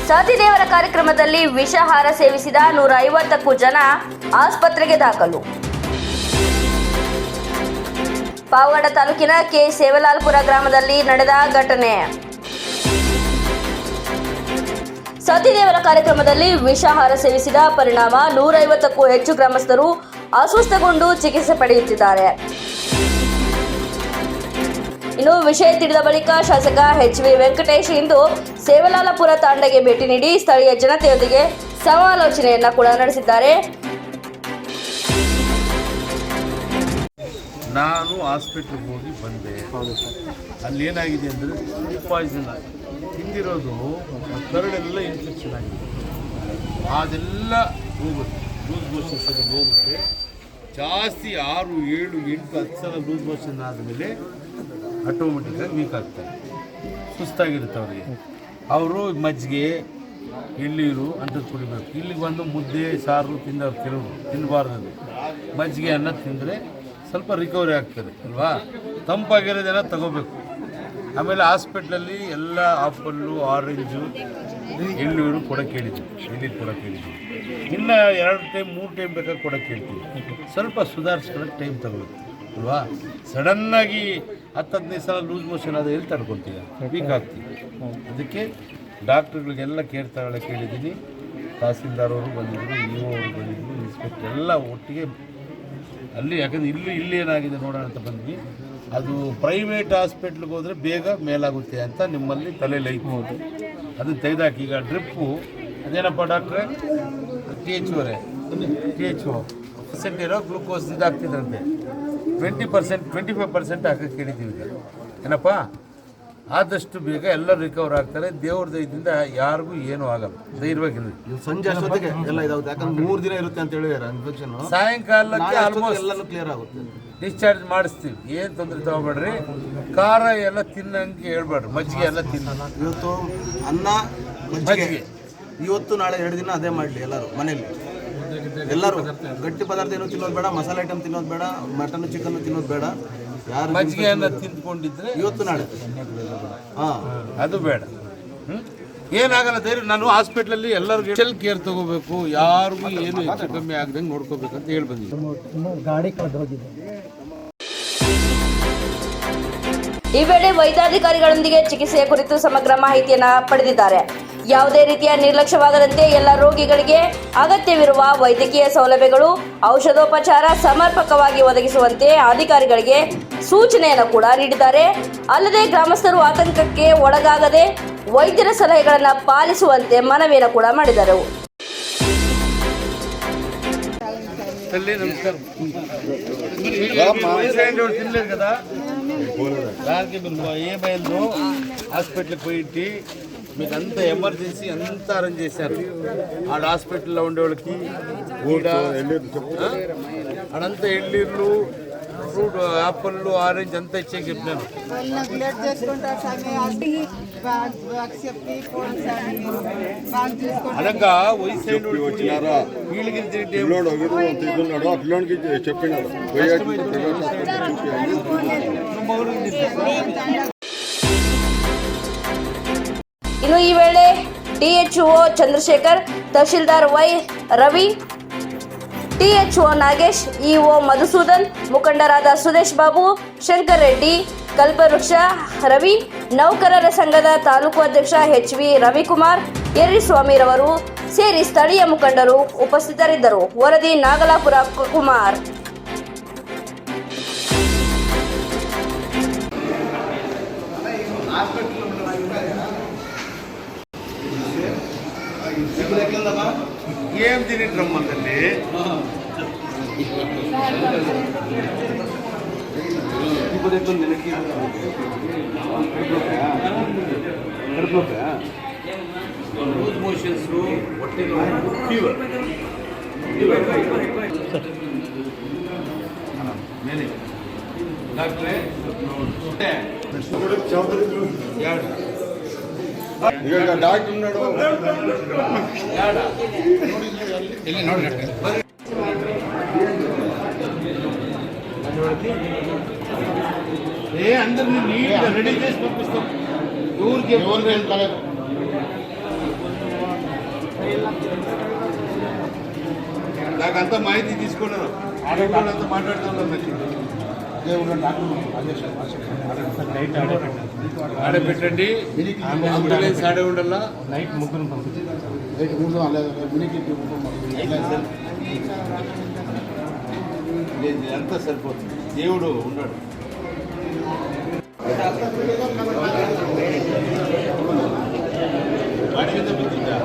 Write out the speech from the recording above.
ಸತಿದೇವರ ಕಾರ್ಯಕ್ರಮದಲ್ಲಿ ವಿಷಾಹಾರ ಸೇವಿಸಿದ 150ಕ್ಕೂ ಜನ ಆಸ್ಪತ್ರೆಗೆ ದಾಖಲು. ಪಾವಗಡ ತಾಲೂಕಿನ ಕೆ ಸೇವಲಾಲ್ಪುರ ಗ್ರಾಮದಲ್ಲಿ ನಡೆದ ಘಟನೆ. ಸತಿದೇವರ ಕಾರ್ಯಕ್ರಮದಲ್ಲಿ ವಿಷಾಹಾರ ಸೇವಿಸಿದ ಪರಿಣಾಮ 150ಕ್ಕೂ ಹೆಚ್ಚು ಗ್ರಾಮಸ್ಥರು ಅಸ್ವಸ್ಥಗೊಂಡು ಚಿಕಿತ್ಸೆ ಪಡೆಯುತ್ತಿದ್ದಾರೆ. ಇನ್ನು ವಿಷಯ ತಿಳಿದ ಬಳಿಕ ಶಾಸಕ ಎಚ್.ವಿ. ವೆಂಕಟೇಶ್ ಇಂದು ಸೇವಲಾಲ್ಪುರ ತಾಂಡಾಗೆ ಭೇಟಿ ನೀಡಿ ಸ್ಥಳೀಯ ಜನತೆಯೊಂದಿಗೆ ಸಮಾಲೋಚನೆಯನ್ನ ಕೂಡ ನಡೆಸಿದ್ದಾರೆ. ನಾನು ಹಾಸ್ಪಿಟ್ಲಿಗೆ ಹೋಗಿ ಬಂದೆ. ಅಲ್ಲಿ ಏನಾಗಿದೆ ಅಂದರೆ ಫುಡ್ ಪಾಯ್ಸನ್ ತಿಂದಿರೋದು ಕರಳೆಲ್ಲ ಇನ್ಫೆಕ್ಷನ್ ಆಗಿದೆ. ಅದೆಲ್ಲ ಹೋಗುತ್ತೆ, ಲೂಸ್ ಮೋಷನ್ಸ್ ಹೋಗುತ್ತೆ. ಜಾಸ್ತಿ 6, 7, 8, 10 ಸಲ ಲೂಸ್ ಮೋಷನ್ ಆದಮೇಲೆ ಆಟೋಮೆಟಿಕ್ಕಾಗಿ ವೀಕ್ ಆಗ್ತಾರೆ, ಸುಸ್ತಾಗಿರುತ್ತೆ ಅವರಿಗೆ. ಅವರು ಮಜ್ಜಿಗೆ, ಎಳ್ಳೀರು ಅಂಥದ್ದು ಕುಡಿಬೇಕು. ಇಲ್ಲಿಗೆ ಬಂದು ಮುದ್ದೆ ಸಾರು ತಿಂದವ್ರು ಕೆಲವರು ತಿನ್ನಬಾರ್ದು. ಮಜ್ಜಿಗೆ ಅನ್ನ ತಿಂದರೆ ಸ್ವಲ್ಪ ರಿಕವರಿ ಆಗ್ತದೆ ಅಲ್ವಾ. ತಂಪಾಗಿರೋದೆಲ್ಲ ತಗೋಬೇಕು. ಆಮೇಲೆ ಹಾಸ್ಪಿಟ್ಲಲ್ಲಿ ಎಲ್ಲ ಆಪಲ್ಲು, ಆರೆಂಜು, ಎಳ್ಳೀರು ಕೊಡೋಕ್ಕೆ ಹೇಳಿದ್ವಿ, ಎಳ್ಳೀರು ಕೊಡೋಕ್ಕೆ ಹೇಳಿದ್ವಿ. ಇನ್ನು 2 ಟೈಮ್ 3 ಟೈಮ್ ಬೇಕಾದ್ರೆ ಕೊಡೋಕ್ಕೆ ಹೇಳ್ತೀವಿ. ಸ್ವಲ್ಪ ಸುಧಾರಿಸ್ಕೊಳ್ಳೋಕ್ಕೆ ಟೈಮ್ ತಗೋಬೇಕು ಅಲ್ವಾ. ಸಡನ್ನಾಗಿ 10-15 ಸಲ ಲೂಸ್ ಮೋಷನ್ ಆದರೆ ಎಲ್ಲಿ ತಡ್ಕೊತೀವಿ, ವೀಕ್ ಆಗ್ತೀವಿ. ಅದಕ್ಕೆ ಡಾಕ್ಟ್ರುಗಳಿಗೆಲ್ಲ ಕೇರ್ ತಗೊಳ್ಳೋಕ್ಕೆ ಹೇಳಿದ್ದೀನಿ. ತಹಸೀಲ್ದಾರ್ ಅವರು ಬಂದಿದ್ದರು, ಇ.ಒ. ಅವರು ಬಂದಿದ್ದರು, ಇನ್ಸ್ಪೆಕ್ಟರ್ ಎಲ್ಲ ಒಟ್ಟಿಗೆ ಅಲ್ಲಿ. ಯಾಕಂದರೆ ಇಲ್ಲಿ ಏನಾಗಿದೆ ನೋಡೋಣ ಅಂತ ಬಂದ್ವಿ. ಅದು ಪ್ರೈವೇಟ್ ಹಾಸ್ಪಿಟ್ಲಿಗೆ ಹೋದರೆ ಬೇಗ ಮೇಲಾಗುತ್ತೆ ಅಂತ ನಿಮ್ಮಲ್ಲಿ ತಲೆಯಲ್ಲಿ ಐತೆ. ಅದನ್ನು ತೆಗೆದಾಕಿ. ಈಗ ಡ್ರಿಪ್ಪು ಅದೇನಪ್ಪ ಡಾಕ್ಟ್ರೆ, THO ಪರ್ಸೆಂಟ್ ಇರೋ ಗ್ಲೂಕೋಸ್ ಇದಾಗ್ತಿದ್ರಂತೆ. 20%, 25% ಹಾಕಕ್ಕೆ ಹೇಳಿದ್ದೀವಿ. ಈಗ ಏನಪ್ಪ, ಆದಷ್ಟು ಬೇಗ ಎಲ್ಲರೂ ರಿಕವರ್ ಆಗ್ತಾರೆ. ದೇವ್ರ ದಯದಿಂದ ಯಾರಿಗೂ ಏನೂ ಆಗಲ್ಲ, ಧೈರ್ಯವಾಗಿರಲಿ. ಸಂಜೆ ಅಷ್ಟೊತ್ತಿಗೆ ಎಲ್ಲ ಇದಾಗುತ್ತೆ. ಯಾಕಂದ್ರೆ 3 ದಿನ ಇರುತ್ತೆ ಅಂತ ಹೇಳಿದಾರೆ ಇನ್ಫೆಕ್ಷನ್. ಸಾಯಂಕಾಲಕ್ಕೆ ಆಲ್ಮೋಸ್ಟ್ ಎಲ್ಲನೂ ಕ್ಲಿಯರ್ ಆಗುತ್ತೆ. ಡಿಸ್ಚಾರ್ಜ್ ಮಾಡಿಸ್ತೀವಿ. ಏನು ತೊಂದರೆ ತಗೋಬೇಡ್ರಿ. ಖಾರ ಎಲ್ಲ ತಿನ್ನಂಗೆ ಹೇಳ್ಬೇಡ್ರಿ. ಮಜ್ಜಿಗೆ ಎಲ್ಲ ತಿನ್ನ. ಇವತ್ತು ಅನ್ನ ಮಜ್ಜಿಗೆ, ಇವತ್ತು ನಾಳೆ 2 ದಿನ ಅದೇ ಮಾಡಲಿ ಎಲ್ಲರೂ ಮನೇಲಿ. ಎಲ್ಲರೂ ಗಟ್ಟಿ ಪದಾರ್ಥ ಏನೂ ತಿನ್ನೋದು ಬೇಡ, ಮಸಾಲೆ ಐಟಮ್ ತಿನ್ನೋದು ಬೇಡ, ಮಟನ್ ಚಿಕನ್ ತಿನ್ನೋದು ಬೇಡ. ಯಾರು ಮಜ್ಜಿಗೆಯನ್ನು ತಿಂದ್ಕೊಂಡಿದ್ರೆ ಇವತ್ತು ನಾಳೆ ಅದು ಬೇಡ. ಏನಾಗಲ್ಲ, ಧೈರ್ಯ. ನಾನು ಹಾಸ್ಪಿಟ್ಲಲ್ಲಿ ಎಲ್ಲರಿಗೂ ಸ್ಪೆಷಲ್ ಕೇರ್ ತಗೋಬೇಕು, ಯಾರಿಗೂ ಏನು ಹೆಚ್ಚು ಕಮ್ಮಿ ಆಗದಂಗೆ ನೋಡ್ಕೋಬೇಕಂತ ಹೇಳಿ ಬಂದಿದ್ದೆ. ಈ ವೇಳೆ ವೈದ್ಯಾಧಿಕಾರಿಗಳೊಂದಿಗೆ ಚಿಕಿತ್ಸೆಯ ಕುರಿತು ಸಮಗ್ರ ಮಾಹಿತಿಯನ್ನ ಪಡೆದಿದ್ದಾರೆ. ಯಾವುದೇ ರೀತಿಯ ನಿರ್ಲಕ್ಷ್ಯವಾಗದಂತೆ ಎಲ್ಲ ರೋಗಿಗಳಿಗೆ ಅಗತ್ಯವಿರುವ ವೈದ್ಯಕೀಯ ಸೌಲಭ್ಯಗಳು, ಔಷಧೋಪಚಾರ ಸಮರ್ಪಕವಾಗಿ ಒದಗಿಸುವಂತೆ ಅಧಿಕಾರಿಗಳಿಗೆ ಸೂಚನೆಯನ್ನು ಕೂಡ ನೀಡಿದ್ದಾರೆ. ಅಲ್ಲದೆ ಗ್ರಾಮಸ್ಥರು ಆತಂಕಕ್ಕೆ ಒಳಗಾಗದೆ ವೈದ್ಯರ ಸಲಹೆಗಳನ್ನು ಪಾಲಿಸುವಂತೆ ಮನವಿಯನ್ನು ಕೂಡ ಮಾಡಿದರು. హాస్పిటల్కి పోయింటి మీకు అంత ఎమర్జెన్సీ అంతా అరేంజ్ చేశారు. ఆడ హాస్పిటల్లో ఉండేవాళ్ళకి ఆడంతా ఎళ్ళీర్లు, ఫ్రూట్, యాపిళ్ళు, ఆరెంజ్ అంతా ఇచ్చే చెప్పినాను. అనగా వయసు వీళ్ళకి చెప్పినారు. ಇನ್ನು ಈ ವೇಳೆ THO Chandrashekar, tahsildar Y Ravi, THO Nagesh, EO Madhusudan, ಮುಖಂಡರಾದ ಸುದೇಶ್ ಬಾಬು, ಶಂಕರ್ ರೆಡ್ಡಿ, ಕಲ್ಪವೃಕ್ಷ ರವಿ, ನೌಕರರ ಸಂಘದ ತಾಲೂಕು ಅಧ್ಯಕ್ಷ HV ರವಿಕುಮಾರ್, ಯರ್ರಿಸ್ವಾಮಿರವರು ಸೇರಿ ಸ್ಥಳೀಯ ಮುಖಂಡರು ಉಪಸ್ಥಿತರಿದ್ದರು. ವರದಿ ನಾಗಲಾಪುರ ಕುಮಾರ್. ఏం తినేట్రమ్మందండి. లూజ్ మోషన్స్, ಹೊಟ್ಟೆನೋವು, ಫೀವರ್. ಡಾಕ್ಟ್ರೇ ಈಗ ಡಾಕ್ಟರ್ ఉన్నాడు. అందరినీ నీట్గా రెడీ చేసి పంపిస్తాం. ఎవరికి నాకంతా మాహితి తీసుకున్నారు అంతా మాట్లాడుతున్నారు ఆడే పెట్టండి అంబులెన్స్ ఆడే ఉండాలా నైట్ ముగ్గురు పంపించారు అంతా సరిపోతుంది దేవుడు ఉన్నాడు వాడి మీద బుద్ధిగా